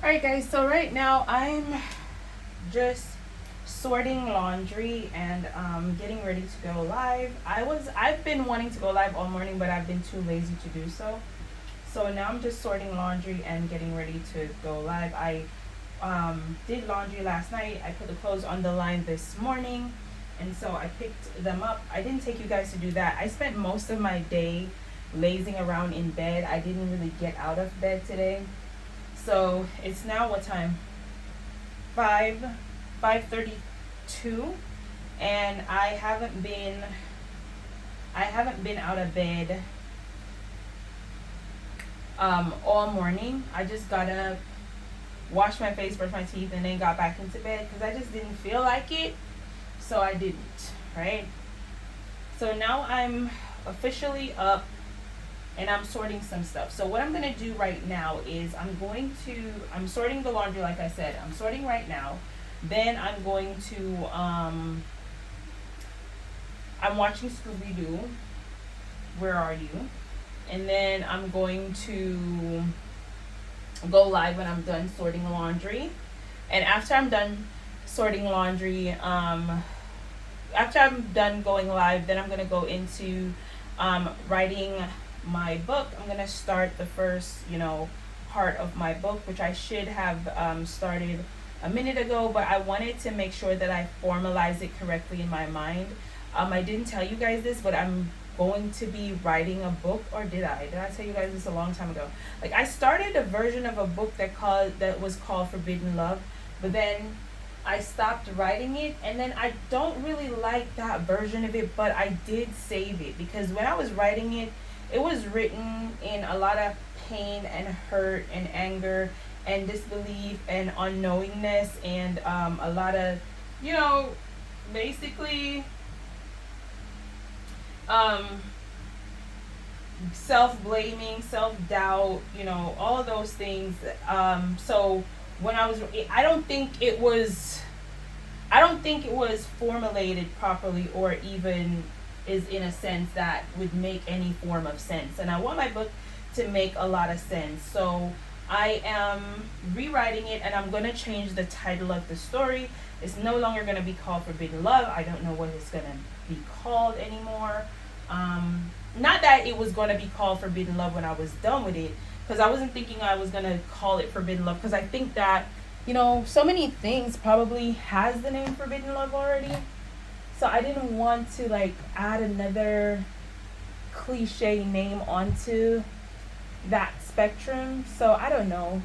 Alright guys, so right now I'm just sorting laundry and getting ready to go live. I've been wanting to go live all morning, but I've been too lazy to do so. So now I'm just sorting laundry and getting ready to go live. I did laundry last night. I put the clothes on the line this morning, and so I picked them up. I didn't take you guys to do that. I spent most of my day lazing around in bed. I didn't really get out of bed today. So it's now what time? 5:32, and I haven't been out of bed all morning. I just got up, washed my face, brushed my teeth, and then got back into bed because I just didn't feel like it. So I didn't, right? So now I'm officially up and I'm sorting some stuff. So what I'm gonna do right now is I'm sorting the laundry like I said. I'm sorting right now. Then I'm going to I'm watching Scooby Doo. Where are you? And then I'm going to go live when I'm done sorting laundry. And after I'm done sorting laundry, after I'm done going live, then I'm gonna go into writing my book. I'm gonna start the first, part of my book, which I should have started a minute ago, but I wanted to make sure that I formalize it correctly in my mind. I didn't tell you guys this, but I'm going to be writing a book, or did I? Did I tell you guys this a long time ago? Like I started a version of a book that was called Forbidden Love, but then I stopped writing it, and then I don't really like that version of it, but I did save it because when I was writing it, it was written in a lot of pain and hurt and anger and disbelief and unknowingness and a lot of, you know, basically um, self blaming, self doubt, all of those things. So when I don't think it was. I don't think it was formulated properly or even is in a sense that would make any form of sense. And I want my book to make a lot of sense. So I am rewriting it and I'm going to change the title of the story. It's no longer going to be called Forbidden Love. I don't know what it's going to be called anymore. Not that it was going to be called Forbidden Love when I was done with it, because I wasn't thinking I was going to call it Forbidden Love, because I think that so many things probably has the name Forbidden Love already. So I didn't want to like add another cliche name onto that spectrum. So I don't know.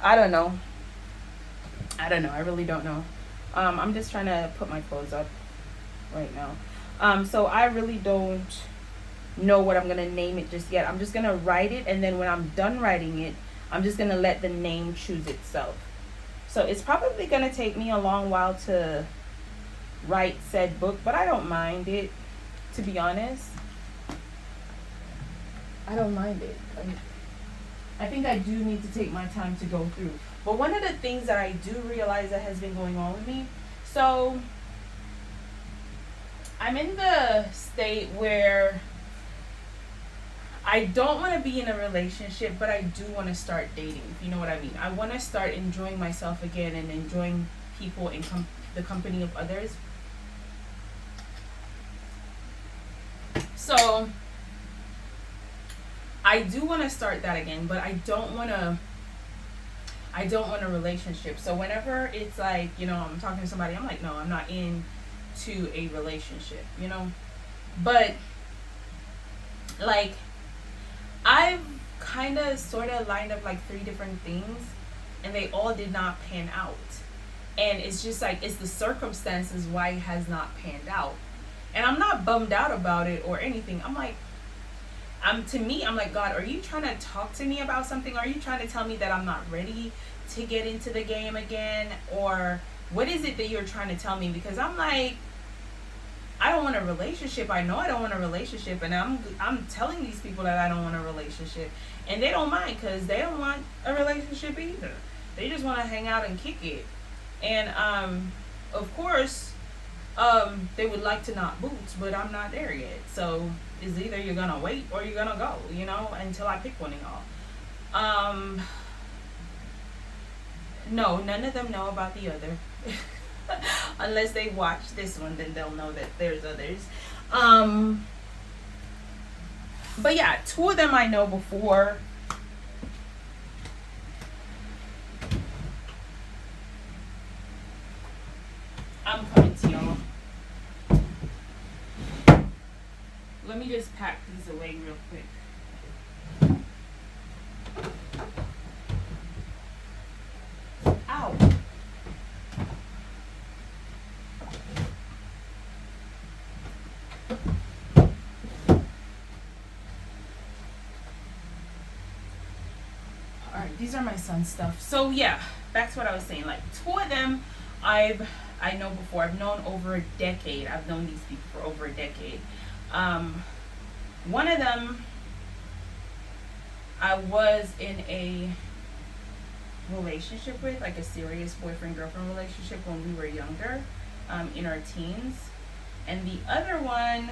I don't know. I don't know. I really don't know. I'm just trying to put my clothes up right now. So I really don't know what I'm gonna name it just yet. I'm just gonna write it, and then when I'm done writing it, I'm just gonna let the name choose itself. So it's probably gonna take me a long while to write said book, but I don't mind it. To be honest, I don't mind it. I think I do need to take my time to go through. But one of the things that I do realize that has been going on with me, so I'm in the state where I don't want to be in a relationship, but I do want to start dating, if you know what I mean. I want to start enjoying myself again and enjoying people and the company of others. So I do want to start that again, but I don't want a relationship. So whenever it's like, I'm talking to somebody, I'm like, no, I'm not into a relationship. But like I've kind of sort of lined up like three different things, and they all did not pan out. And it's just like it's the circumstances why it has not panned out. And I'm not bummed out about it or anything. I'm like, to me, I'm like, God, are you trying to talk to me about something? Are you trying to tell me that I'm not ready to get into the game again? Or what is it that you're trying to tell me? Because I'm like, I don't want a relationship. I know I don't want a relationship, and I'm telling these people that I don't want a relationship, and they don't mind because they don't want a relationship either. They just want to hang out and kick it, and of course, they would like to not boots, but I'm not there yet. So it's either you're gonna wait or you're gonna go, until I pick one of y'all. Um, No, none of them know about the other. Unless they watch this one, then they'll know that there's others. Um, but yeah, two of them I know before. I'm coming to y'all. Let me just pack these away real quick. Ow. Alright, these are my son's stuff. So yeah, back to what I was saying. Like two of them I know before. I've known over a decade. I've known these people for over a decade. Um, one of them I was in a relationship with, like a serious boyfriend girlfriend relationship when we were younger, in our teens. And the other one,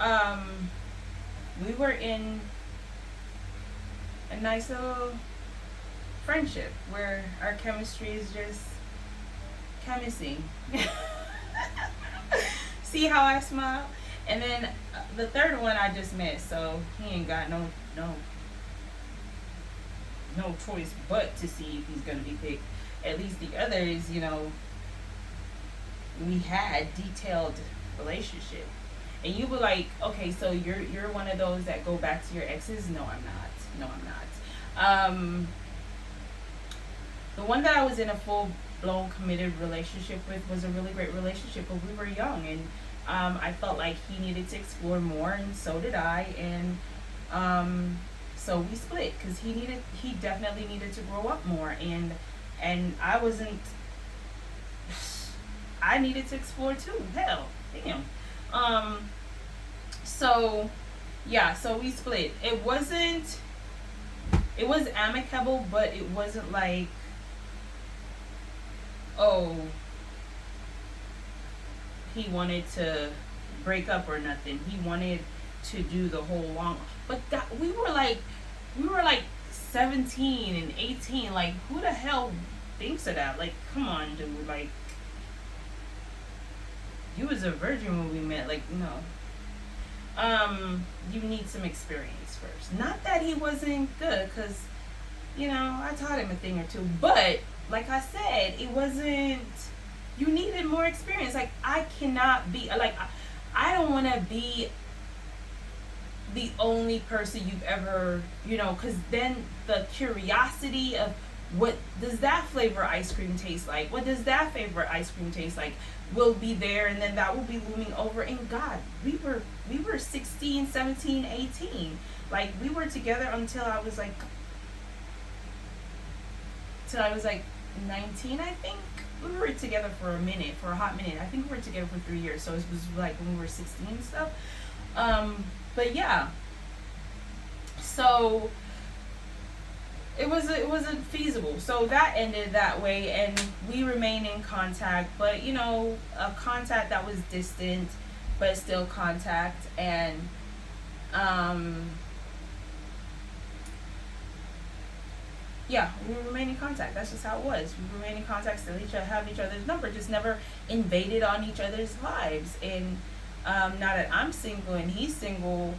um, we were in a nice little friendship where our chemistry is just chemisy. See how I smile? And then the third one I just met, so he ain't got no choice but to see if he's gonna be picked. At least the others, we had detailed relationship. And you were like, okay, so you're one of those that go back to your exes? No, I'm not. No, I'm not. The one that I was in a full blown committed relationship with was a really great relationship, but we were young, and I felt like he needed to explore more, and so did I, and so we split because he definitely needed to grow up more, and I wasn't. I needed to explore too. Hell, damn. So yeah, so we split. It wasn't. It was amicable, but it wasn't like, oh, he wanted to break up or nothing. He wanted to do the whole long. But that, we were like 17 and 18. Like, who the hell thinks of that? Like, come on, dude. Like, you was a virgin when we met. Like, no. You need some experience first. Not that he wasn't good, because, I taught him a thing or two. But, like I said, it wasn't, you needed more experience. Like, I cannot be, like, I don't want to be the only person you've ever, because then the curiosity of what does that flavor ice cream taste like? What does that favorite ice cream taste like? Will be there, and then that will be looming over. And God, we were 16, 17, 18. Like, we were together until I was like 19, I think. We were together for a hot minute. I think we were together for 3 years. So it was like when we were 16 and stuff. But yeah. So it wasn't feasible. So that ended that way, and we remain in contact. But a contact that was distant, but still contact. And yeah, we remain in contact. That's just how it was. We remain in contact, still have each other's number, just never invaded on each other's lives. And now that I'm single and he's single,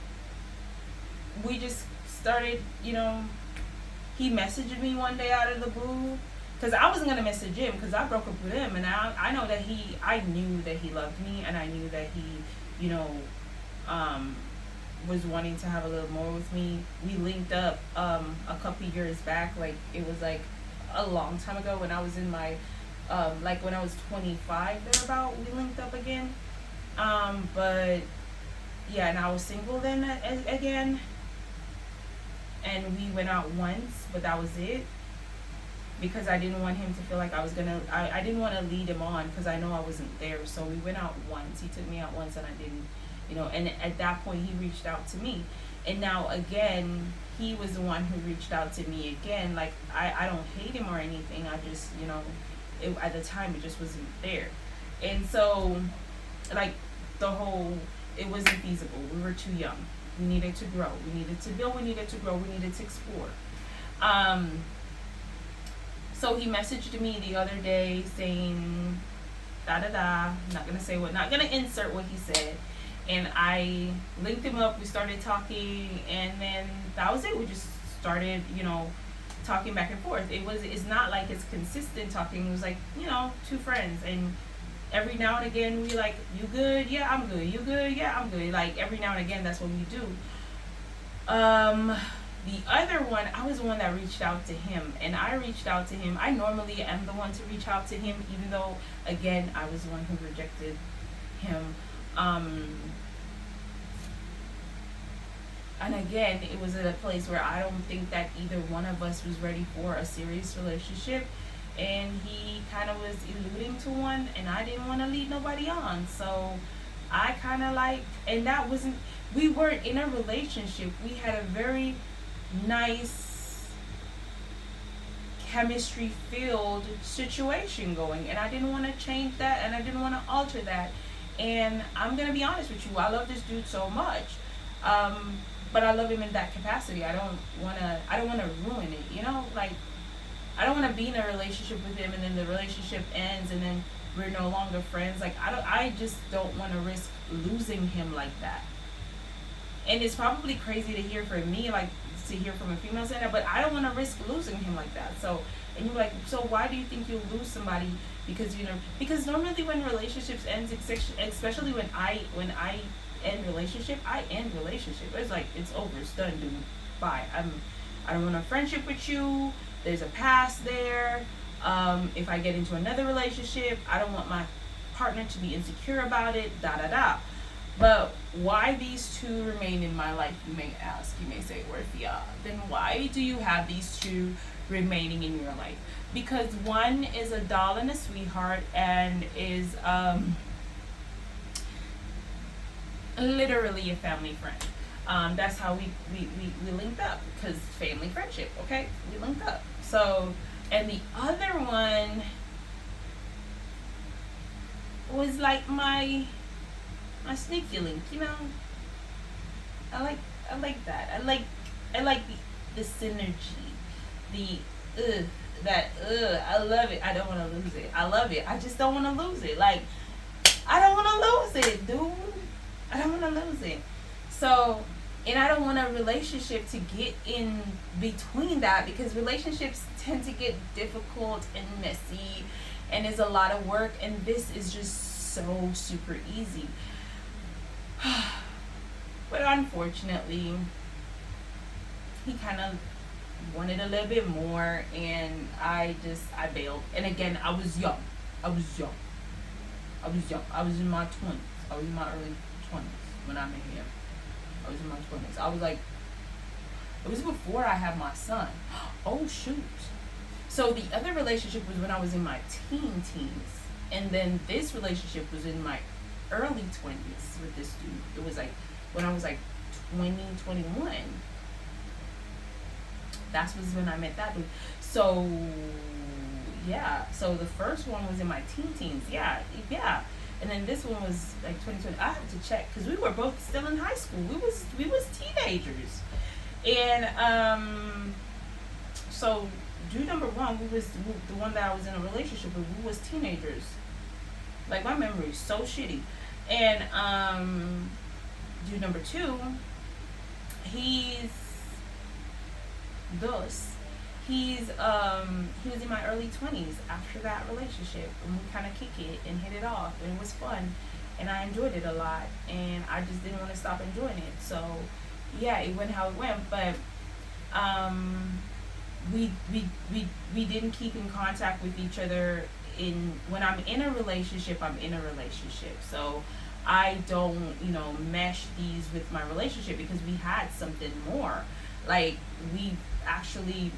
we just started, he messaged me one day out of the blue, because I wasn't going to message him because I broke up with him, and I knew that he loved me, and I knew that he, was wanting to have a little more with me. We linked up a couple years back, like it was like a long time ago when I was in my, like when I was 25 thereabout, we linked up again. But yeah, and I was single then again. And we went out once, but that was it. Because I didn't want him to feel like I didn't want to lead him on because I know I wasn't there. So we went out once. He took me out once and I didn't, and at that point he reached out to me. And now again, he was the one who reached out to me again. Like, I don't hate him or anything. I just, at the time it just wasn't there. And so, like, it wasn't feasible. We were too young. We needed to grow. We needed to build. We needed to grow. We needed to explore. Um, so he messaged me the other day saying da da da. I'm not gonna say what, not gonna insert what he said. And I linked him up. We started talking, and then that was it. We just started, talking back and forth. It's not like it's consistent talking. It was like, two friends, and every now and again we like, you good? Yeah, I'm good. You good? Yeah, I'm good. Like every now and again, that's what we do. The other one, I was the one that reached out to him, and I reached out to him. I normally am the one to reach out to him, even though, again, I was the one who rejected him. Um, and again, it was at a place where I don't think that either one of us was ready for a serious relationship, and he kind of was alluding to one, and I didn't want to lead nobody on, so I kind of like, and that wasn't, we weren't in a relationship. We had a very nice chemistry filled situation going, and I didn't want to change that, and I didn't want to alter that. And I'm gonna be honest with you, I love this dude so much, um, but I love him in that capacity. I don't want to ruin it, like I don't want to be in a relationship with him and then the relationship ends and then we're no longer friends. Like I just don't want to risk losing him like that. And it's probably crazy to hear from me, like to hear from a female saying that, but I don't want to risk losing him like that. So, and you're like, so why do you think you'll lose somebody? Because normally when relationships ends, especially when I end relationship, I end relationship. It's like it's over, it's done, dude. Bye. I don't want a friendship with you. There's a past there. If I get into another relationship, I don't want my partner to be insecure about it. Da da da. But why these two remain in my life, you may ask. You may say, Orthia, then why do you have these two remaining in your life? Because one is a doll and a sweetheart and is literally a family friend. That's how we linked up, because family friendship, okay? We linked up. So, and the other one was like my sneaky link. I like that. I like the synergy, the that I love it. I don't want to lose it. I love it. I just don't want to lose it. Like I don't want to lose it, dude. I don't want to lose it. So, and I don't want a relationship to get in between that, because relationships tend to get difficult and messy and is a lot of work, and this is just so super easy. But unfortunately, he kind of wanted a little bit more, and I bailed. And again, I was young. I was young. I was in my 20s. I was in my early 20s when I met him. I was in my 20s. I was like, it was before I had my son. Oh, shoot. So the other relationship was when I was in my teens. And then this relationship was in my early 20s with this dude. It was like when I was like 20, 21. That was when I met that dude. So, yeah. So the first one was in my teens. Yeah. And then this one was like 2020. I have to check because we were both still in high school. We was teenagers, and so dude number one, we was the one that I was in a relationship with. We was teenagers. Like my memory is so shitty, and dude number two, he's dos. He was in my early 20s after that relationship, and we kind of kick it and hit it off, and it was fun, and I enjoyed it a lot, and I just didn't want to stop enjoying it. So yeah, it went how it went, but we didn't keep in contact with each other. When I'm in a relationship, I'm in a relationship, so I don't mesh these with my relationship, because we had something more. Like we actually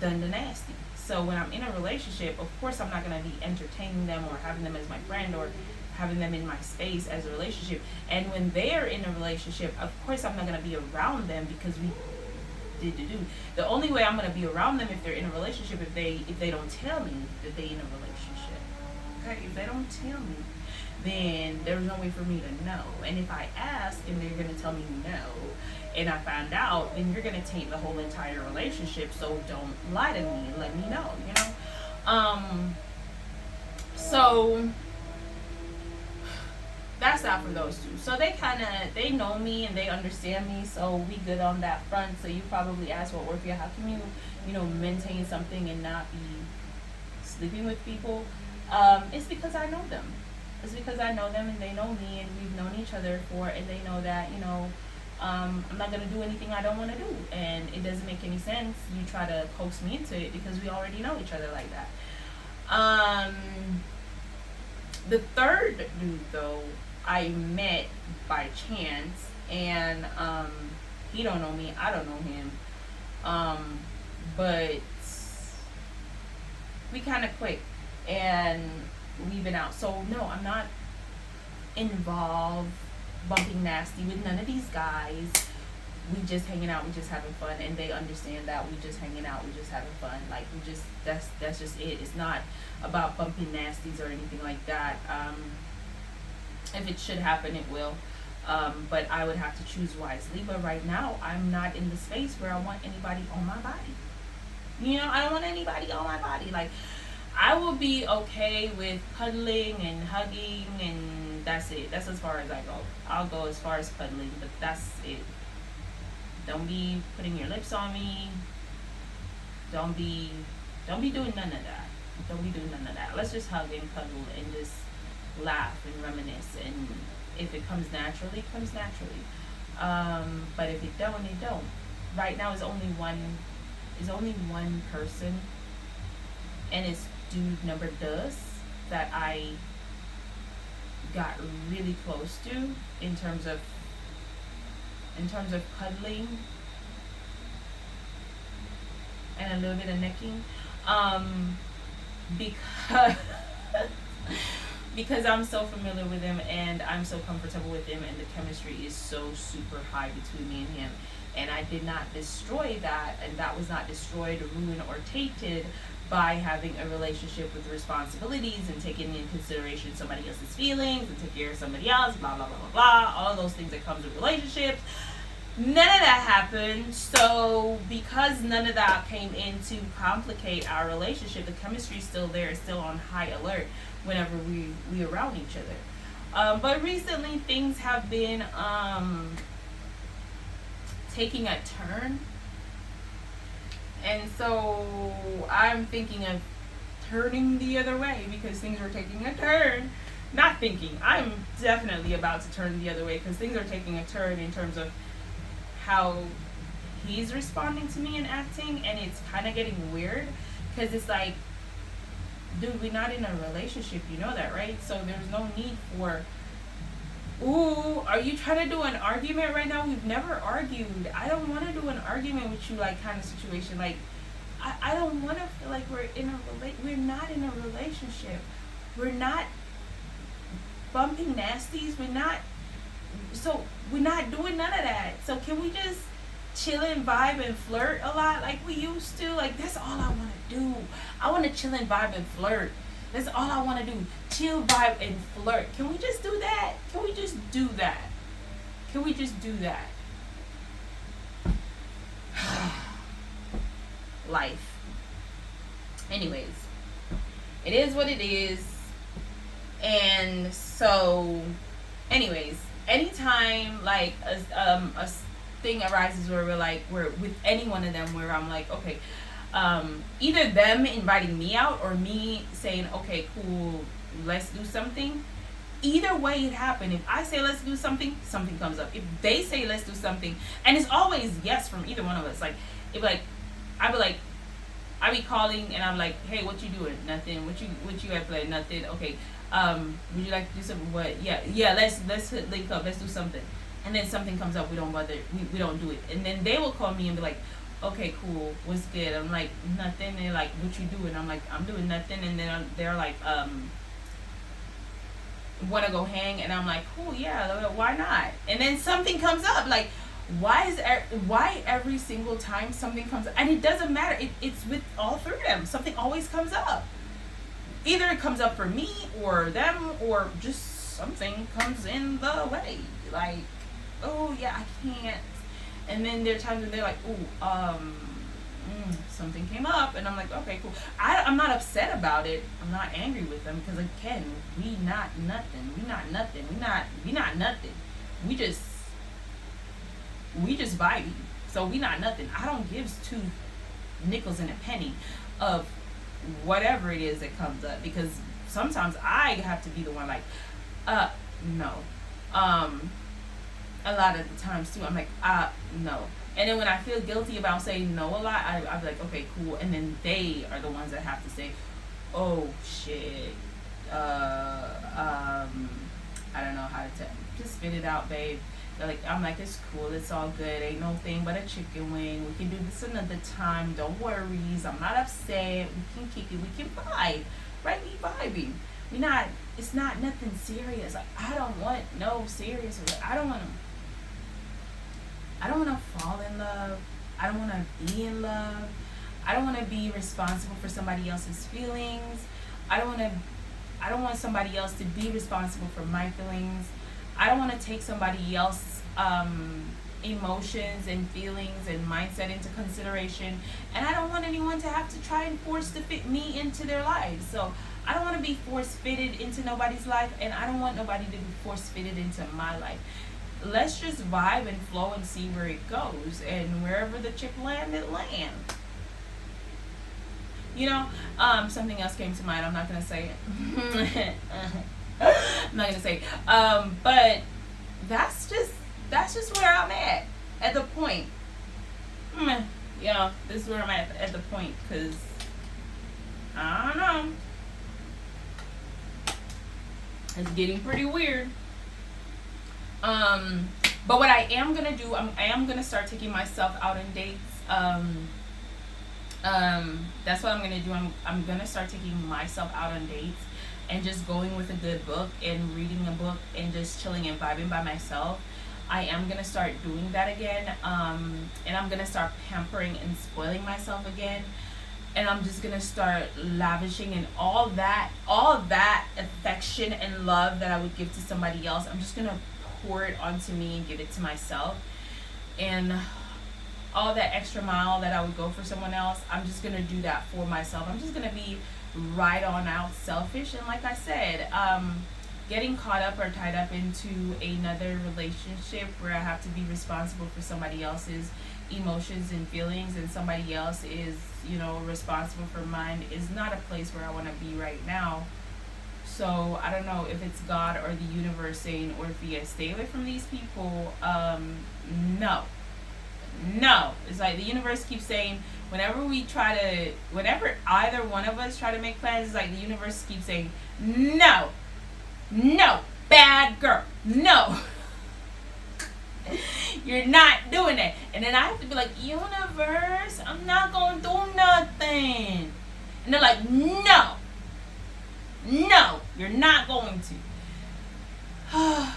done the nasty. So when I'm in a relationship, of course I'm not going to be entertaining them or having them as my friend or having them in my space as a relationship. And when they're in a relationship, of course I'm not going to be around them, because we did. The only way I'm going to be around them if they're in a relationship, if they don't tell me that they in a relationship. okay? If they don't tell me, then there's no way for me to know. And if I ask and they're gonna tell me no, and I find out, then you're gonna taint the whole entire relationship. So don't lie to me. Let me know. You know. So that's that for those two. So they know me and they understand me. So we good on that front. So you probably ask what work for you. How can you maintain something and not be sleeping with people? It's because I know them. It's because I know them and they know me and we've known each other and they know that, I'm not gonna do anything I don't wanna do. And it doesn't make any sense you try to coax me into it because we already know each other like that. The third dude though, I met by chance and he don't know me, I don't know him. But we kinda clicked and we've been out. So no, I'm not involved bumping nasty with none of these guys. We just hanging out, we just having fun, and they understand that we just hanging out, we just having fun. Like we just that's just it. It's not about bumping nasties or anything like that. If it should happen, it will. But I would have to choose wisely. But right now, I'm not in the space where I want anybody on my body. I don't want anybody on my body. Like I will be okay with cuddling and hugging, and that's it. That's as far as I go. I'll go as far as cuddling, but that's it. Don't be putting your lips on me. Don't be doing none of that. Don't be doing none of that. Let's just hug and cuddle and just laugh and reminisce. And if it comes naturally, it comes naturally. But if it don't, it don't. Right now is only one person, and it's dude number does that I got really close to in terms of cuddling and a little bit of necking, because because I'm so familiar with him and I'm so comfortable with him, and the chemistry is so super high between me and him. And I did not destroy that, and that was not destroyed, ruined, or tainted by having a relationship with responsibilities and taking into consideration somebody else's feelings and taking care of somebody else, blah, blah, blah, blah, blah, all of those things that comes with relationships. None of that happened. So because none of that came in to complicate our relationship, the chemistry is still there, it's still on high alert whenever we around each other. But recently things have been taking a turn, and so I'm thinking of turning the other way because things are taking a turn. Not thinking, I'm definitely about to turn the other way because things are taking a turn in terms of how he's responding to me and acting, and it's kind of getting weird because it's like, dude, we're not in a relationship, you know that, right? So there's no need for, ooh, are you trying to do an argument right now? We've never argued. I don't want to do an argument with you, like, kind of situation. Like, I don't want to feel like we're not in a relationship. We're not bumping nasties. So we're not doing none of that. So can we just chill and vibe and flirt a lot like we used to? Like, that's all I want to do. I want to chill and vibe and flirt. That's all I want to do. Chill, vibe, and flirt. Can we just do that? Can we just do that? Can we just do that? Life. Anyways, it is what it is. And so, anyways, anytime like a thing arises where we're with any one of them where I'm like, okay, either them inviting me out or me saying, okay, cool, let's do something. Either way it happened. If I say let's do something, something comes up. If they say let's do something, and it's always yes from either one of us. Like, if like, I be calling and I'm like, hey, what you doing? Nothing. What you got planned? Nothing. Okay. Would you like to do something? What? Yeah. Let's link up. Let's do something. And then something comes up. We don't bother. We don't do it. And then they will call me and be like, okay, cool. What's good? I'm like, nothing. And they're like, what you doing? I'm like, I'm doing nothing. And then they're like, want to go hang? And I'm like, cool, yeah. Why not? And then something comes up. Like, why every single time something comes up? And it doesn't matter. It's with all three of them. Something always comes up. either it comes up for me or them, or just something comes in the way. Like, oh yeah, I can't. And then there are times when they're like, ooh, something came up, and I'm like, okay, cool. I'm not upset about it. I'm not angry with them because again, we not nothing. We not nothing. We not nothing. We just vibing. So we not nothing. I don't give two nickels and a penny of whatever it is that comes up, because sometimes I have to be the one like, no. A lot of the times too, I'm like, no. And then when I feel guilty about saying no a lot, I'll be like, okay, cool. And then they are the ones that have to say, oh shit, I don't know how to tell. Just spit it out, babe. They're like, I'm like, it's cool, it's all good, ain't no thing but a chicken wing. We can do this another time. Don't worries. I'm not upset. We can kick it. We can vibe, right? We vibing. We not. It's not nothing serious. Like, I don't want no serious. I don't want to. I don't want to fall in love. I don't want to be in love. I don't want to be responsible for somebody else's feelings. I don't want somebody else to be responsible for my feelings. I don't want to take somebody else's emotions and feelings and mindset into consideration. And I don't want anyone to have to try and force to fit me into their lives. So I don't want to be force fitted into nobody's life, and I don't want nobody to be force fitted into my life. Let's just vibe and flow and see where it goes, and wherever the chip land, it land. You know, something else came to mind. I'm not gonna say it. I'm not gonna say it. But that's just where I'm at the point. Yeah, this is where I'm at the point, because I don't know. It's getting pretty weird. But what I am gonna do, I am gonna start taking myself out on dates. That's what I'm gonna do. I'm gonna start taking myself out on dates and just going with a good book and reading a book and just chilling and vibing by myself. I am gonna start doing that again. And I'm gonna start pampering and spoiling myself again. And I'm just gonna start lavishing in all that affection and love that I would give to somebody else. I'm just gonna pour it onto me and give it to myself. And all that extra mile that I would go for someone else, I'm just gonna do that for myself. I'm just gonna be right on out selfish. And like I said, getting caught up or tied up into another relationship where I have to be responsible for somebody else's emotions and feelings, and somebody else is, responsible for mine, is not a place where I want to be right now. So I don't know if it's God or the universe saying, or if you stay away from these people. No. It's like the universe keeps saying, whenever either one of us try to make plans, it's like the universe keeps saying, no, bad girl, no. You're not doing it. And then I have to be like, universe, I'm not gonna do nothing. And they're like, no, you're not going to. Oh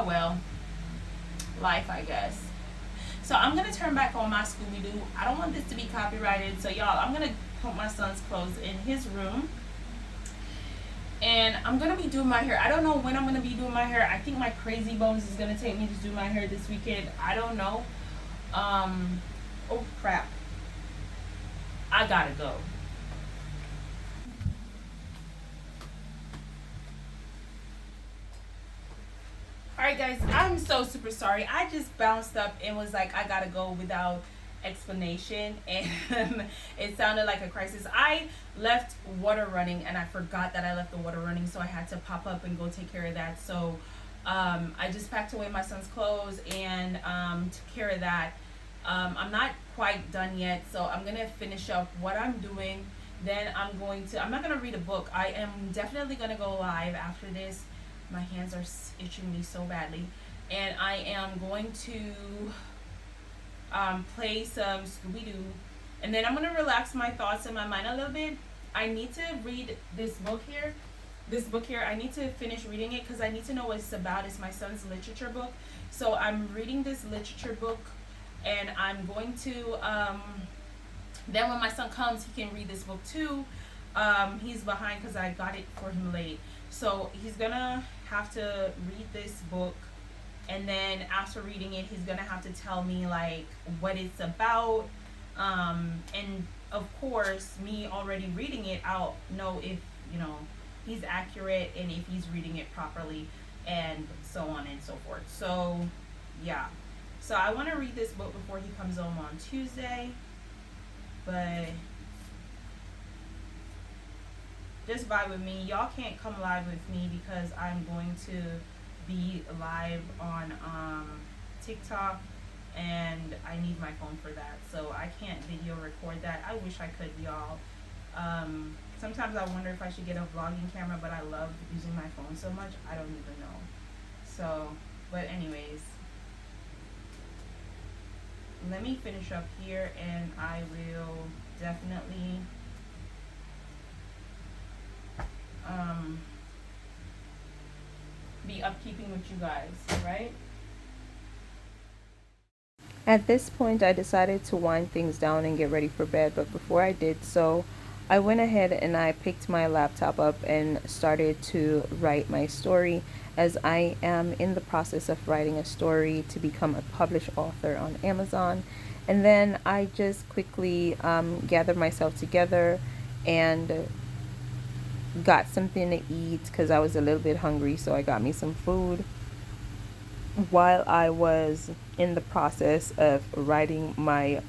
well, life, I guess. So I'm gonna turn back on my Scooby-Doo. I don't want this to be copyrighted, so y'all, I'm gonna put my son's clothes in his room. And I'm gonna be doing my hair. I don't know when I'm gonna be doing my hair. I think my crazy bones is gonna take me to do my hair this weekend. I don't know. Oh crap. I gotta go. Alright guys, I'm so super sorry. I just bounced up and was like, I gotta go without explanation, and it sounded like a crisis. I left water running and I forgot that I left the water running, so I had to pop up and go take care of that. So I just packed away my son's clothes and took care of that. I'm not quite done yet, so I'm gonna finish up what I'm doing. Then I'm not gonna read a book. I am definitely gonna go live after this. My hands are itching me so badly, and I am going to play some Scooby-Doo, and then I'm going to relax my thoughts and my mind a little bit. I need to read this book here. I need to finish reading it because I need to know what it's about. It's my son's literature book. So I'm reading this literature book, and I'm going to, then when my son comes, he can read this book too. He's behind because I got it for him late. So he's gonna have to read this book, and then after reading it, he's gonna have to tell me like what it's about. And of course, me already reading it, I'll know if he's accurate and if he's reading it properly, and so on and so forth. So yeah, so I want to read this book before he comes home on Tuesday, but just vibe with me. Y'all can't come live with me because I'm going to be live on TikTok, and I need my phone for that. So I can't video record that. I wish I could, y'all. Sometimes I wonder if I should get a vlogging camera, but I love using my phone so much, I don't even know. So, but anyways, let me finish up here, and I will definitely be upkeeping with you guys, right? At this point, I decided to wind things down and get ready for bed, but before I did so, I went ahead and I picked my laptop up and started to write my story, as I am in the process of writing a story to become a published author on Amazon. And then I just quickly gathered myself together and got something to eat because I was a little bit hungry, so I got me some food while I was in the process of writing my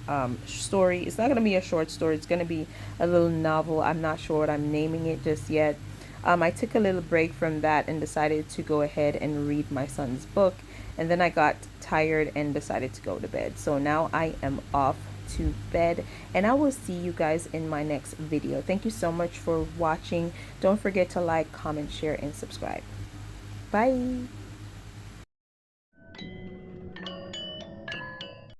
story. It's not going to be a short story, it's going to be a little novel. I'm not sure what I'm naming it just yet. I took a little break from that and decided to go ahead and read my son's book, and then I got tired and decided to go to bed. So now I am off to bed, and I will see you guys in my next video. Thank you so much for watching. Don't forget to like, comment, share, and subscribe. Bye.